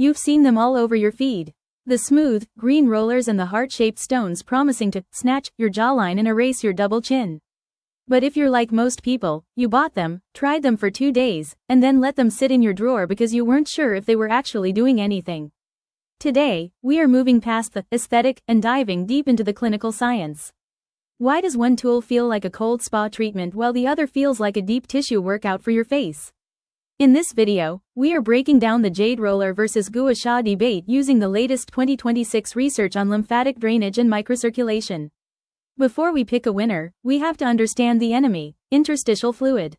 You've seen them all over your feed. The smooth, green rollers and the heart-shaped stones promising to snatch your jawline and erase your double chin. But if you're like most people, you bought them, tried them for 2 days, and then let them sit in your drawer because you weren't sure if they were actually doing anything. Today, we are moving past the aesthetic and diving deep into the clinical science. Why does one tool feel like a cold spa treatment while the other feels like a deep tissue workout for your face? In this video, we are breaking down the Jade Roller versus Gua Sha debate using the latest 2026 research on lymphatic drainage and microcirculation. Before we pick a winner, we have to understand the enemy, interstitial fluid.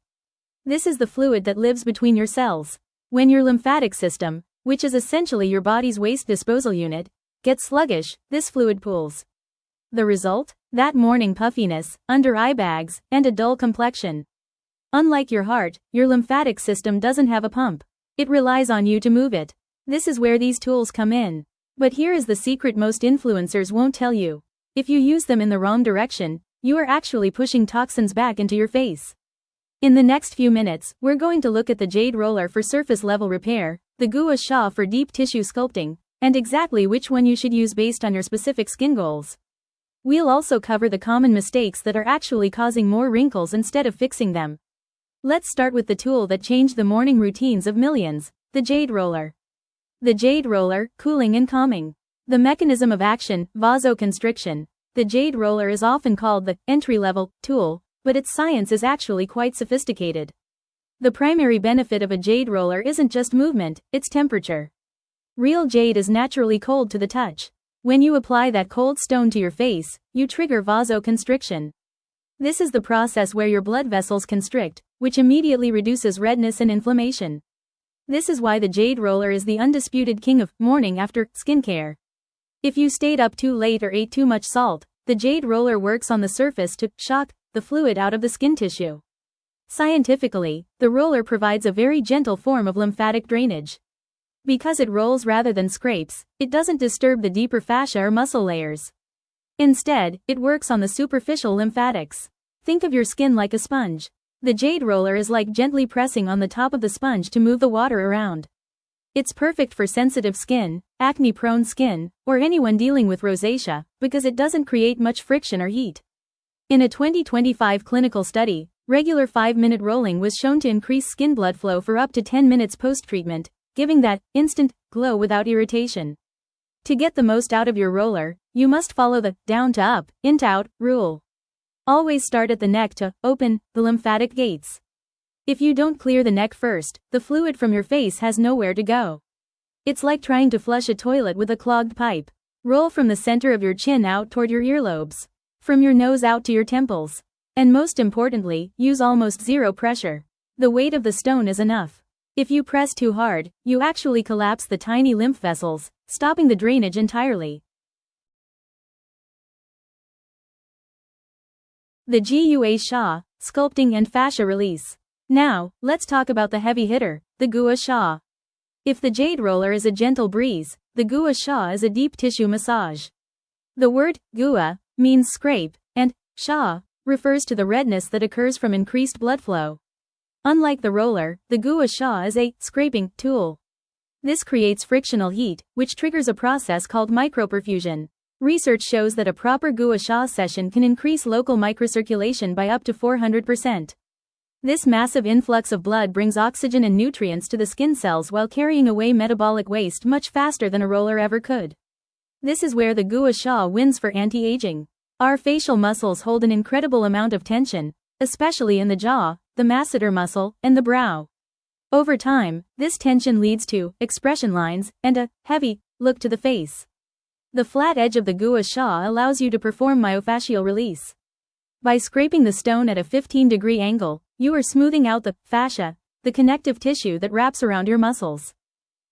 This is the fluid that lives between your cells. When your lymphatic system, which is essentially your body's waste disposal unit, gets sluggish, this fluid pools. The result? That morning puffiness, under eye bags, and a dull complexion. Unlike your heart, your lymphatic system doesn't have a pump. It relies on you to move it. This is where these tools come in. But here is the secret most influencers won't tell you. If you use them in the wrong direction, you are actually pushing toxins back into your face. In the next few minutes, we're going to look at the Jade Roller for surface level repair, the Gua Sha for deep tissue sculpting, and exactly which one you should use based on your specific skin goals. We'll also cover the common mistakes that are actually causing more wrinkles instead of fixing them. Let's start with the tool that changed the morning routines of millions, the Jade Roller. The Jade Roller, cooling and calming. The mechanism of action, vasoconstriction. The Jade Roller is often called the entry-level tool, but its science is actually quite sophisticated. The primary benefit of a Jade Roller isn't just movement, it's temperature. Real jade is naturally cold to the touch. When you apply that cold stone to your face, you trigger vasoconstriction. This is the process where your blood vessels constrict, which immediately reduces redness and inflammation. This is why the Jade Roller is the undisputed king of morning after skincare. If you stayed up too late or ate too much salt, the Jade Roller works on the surface to shock the fluid out of the skin tissue. Scientifically, the roller provides a very gentle form of lymphatic drainage. Because it rolls rather than scrapes, it doesn't disturb the deeper fascia or muscle layers. Instead, it works on the superficial lymphatics. Think of your skin like a sponge. The Jade Roller is like gently pressing on the top of the sponge to move the water around. It's perfect for sensitive skin, acne-prone skin, or anyone dealing with rosacea, because it doesn't create much friction or heat. In a 2025 clinical study, regular 5-minute rolling was shown to increase skin blood flow for up to 10 minutes post-treatment, giving that instant glow without irritation. To get the most out of your roller, you must follow the down to up, in to out rule. Always start at the neck to open the lymphatic gates. If you don't clear the neck first, the fluid from your face has nowhere to go. It's like trying to flush a toilet with a clogged pipe. Roll from the center of your chin out toward your earlobes. From your nose out to your temples. And most importantly, use almost zero pressure. The weight of the stone is enough. If you press too hard, you actually collapse the tiny lymph vessels, stopping the drainage entirely. The Gua Sha, sculpting and fascia release. Now, let's talk about the heavy hitter, the Gua Sha. If the Jade Roller is a gentle breeze, the Gua Sha is a deep tissue massage. The word Gua means scrape, and Sha refers to the redness that occurs from increased blood flow. Unlike the roller, the Gua Sha is a scraping tool. This creates frictional heat, which triggers a process called microperfusion. Research shows that a proper Gua Sha session can increase local microcirculation by up to 400%. This massive influx of blood brings oxygen and nutrients to the skin cells while carrying away metabolic waste much faster than a roller ever could. This is where the Gua Sha wins for anti-aging. Our facial muscles hold an incredible amount of tension, especially in the jaw, the masseter muscle, and the brow. Over time, this tension leads to expression lines and a heavy look to the face. The flat edge of the Gua Sha allows you to perform myofascial release. By scraping the stone at a 15-degree angle, you are smoothing out the fascia, the connective tissue that wraps around your muscles.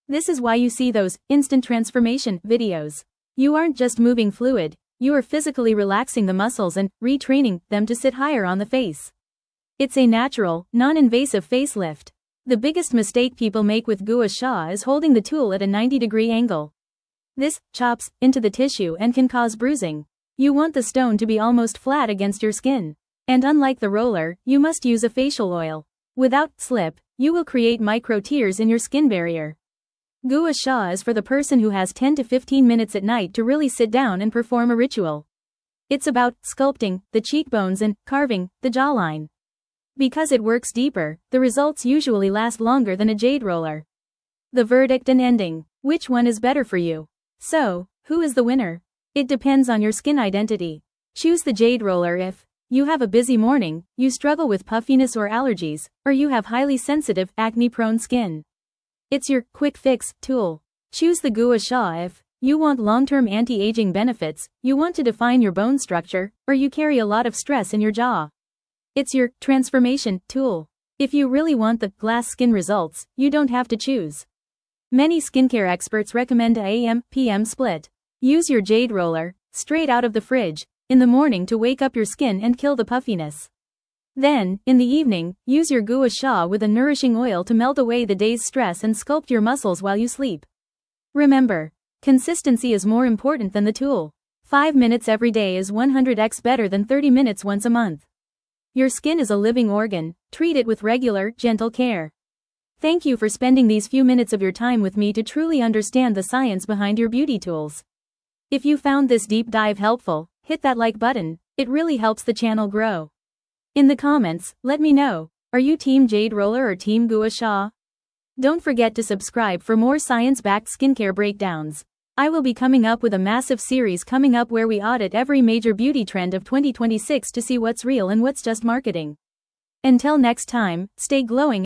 This is why you see those instant transformation videos. You aren't just moving fluid, you are physically relaxing the muscles and retraining them to sit higher on the face. It's a natural, non-invasive facelift. The biggest mistake people make with Gua Sha is holding the tool at a 90-degree angle. This chops into the tissue and can cause bruising. You want the stone to be almost flat against your skin. And unlike the roller, you must use a facial oil. Without slip, you will create micro tears in your skin barrier. Gua Sha is for the person who has 10 to 15 minutes at night to really sit down and perform a ritual. It's about sculpting the cheekbones and carving the jawline. Because it works deeper, the results usually last longer than a jade roller. The verdict and ending. Which one is better for you? So, who is the winner? It depends on your skin identity. Choose the jade roller if you have a busy morning, you struggle with puffiness or allergies, or you have highly sensitive, acne-prone skin. It's your quick fix tool. Choose the Gua Sha if you want long-term anti-aging benefits, you want to define your bone structure, or you carry a lot of stress in your jaw. It's your transformation tool. If you really want the glass skin results, you don't have to choose. Many skincare experts recommend a AM/PM split. Use your jade roller, straight out of the fridge, in the morning to wake up your skin and kill the puffiness. Then, in the evening, use your Gua Sha with a nourishing oil to melt away the day's stress and sculpt your muscles while you sleep. Remember, consistency is more important than the tool. 5 minutes every day is 100x better than 30 minutes once a month. Your skin is a living organ, treat it with regular, gentle care. Thank you for spending these few minutes of your time with me to truly understand the science behind your beauty tools. If you found this deep dive helpful, hit that like button, it really helps the channel grow. In the comments, let me know, are you Team Jade Roller or Team Gua Sha? Don't forget to subscribe for more science-backed skincare breakdowns. I will be coming up with a massive series coming up where we audit every major beauty trend of 2026 to see what's real and what's just marketing. Until next time, stay glowing.